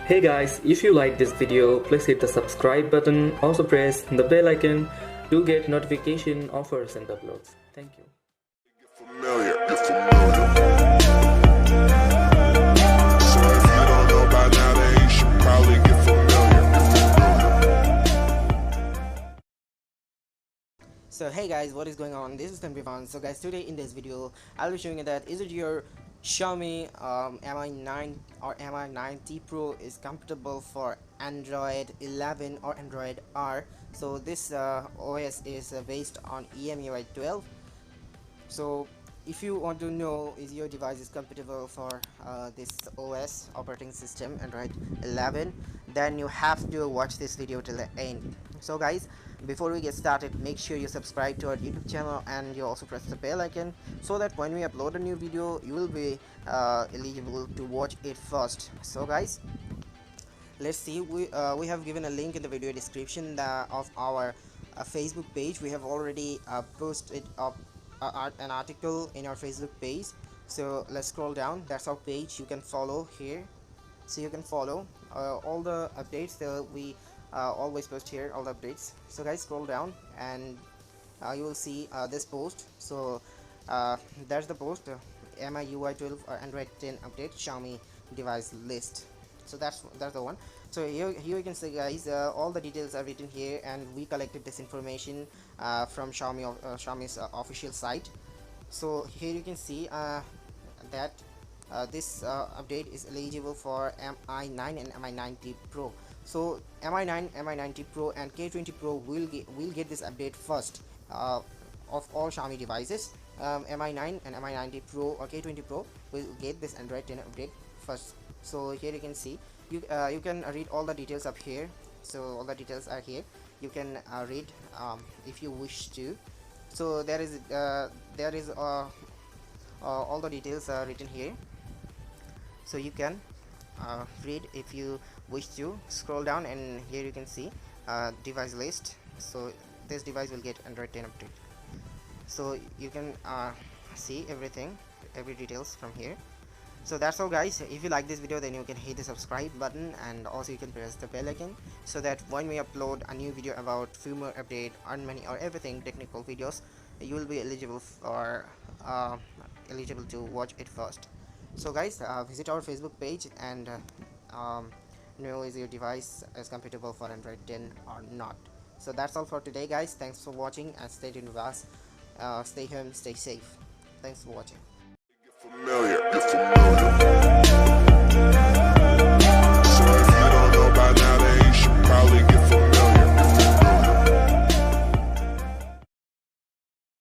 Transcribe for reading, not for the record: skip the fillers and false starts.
Hey guys, if you like this video, please hit the subscribe button. Also press the bell icon to get notification of our recent uploads. Thank you. You're familiar. So if you don't know by now, then you should probably get familiar. So hey guys, what is going on? This is Tanvivan. So guys, today in this video I'll be showing you that is it your Xiaomi MI9 or MI9T Pro is compatible for Android 11 or Android R. So this OS is based on MIUI12. So if you want to know is your device is compatible for this OS operating system Android 11, then you have to watch this video till the end. So guys, before we get started, make sure you subscribe to our YouTube channel and you also press the bell icon so that when we upload a new video you will be eligible to watch it first. So guys, let's see, we have given a link in the video description of our Facebook page. We have already posted up an article in our Facebook page. So let's scroll down. That's our page. You can follow here, so you can follow all the updates that we always post here, all the updates. So guys, scroll down and you will see this post. So that's the post, MIUI12 or Android 10 update Xiaomi device list. So that's the one. So here you can see guys, all the details are written here, and we collected this information from Xiaomi's official site. So here you can see that this update is eligible for MI9 and MI9T Pro. So MI9, MI9T Pro and K20 Pro will get this update first of all Xiaomi devices. MI9 and MI9T Pro or K20 Pro will get this Android 10 update first. So here you can see, you can read all the details up here. So all the details are here. You can read if you wish to. So there is all the details are written here. So you can read if you wish to. Scroll down and here you can see device list. So this device will get Android 10 update. So you can see everything, every details from here. So that's all guys. If you like this video, then you can hit the subscribe button and also you can press the bell icon so that when we upload a new video about firmware update, earn money or everything technical videos, you will be eligible to watch it first. So guys, visit our Facebook page and know is your device is compatible for Android 10 or not. So that's all for today guys. Thanks for watching and stay tuned with us. Stay home, stay safe. Thanks for watching. You're familiar.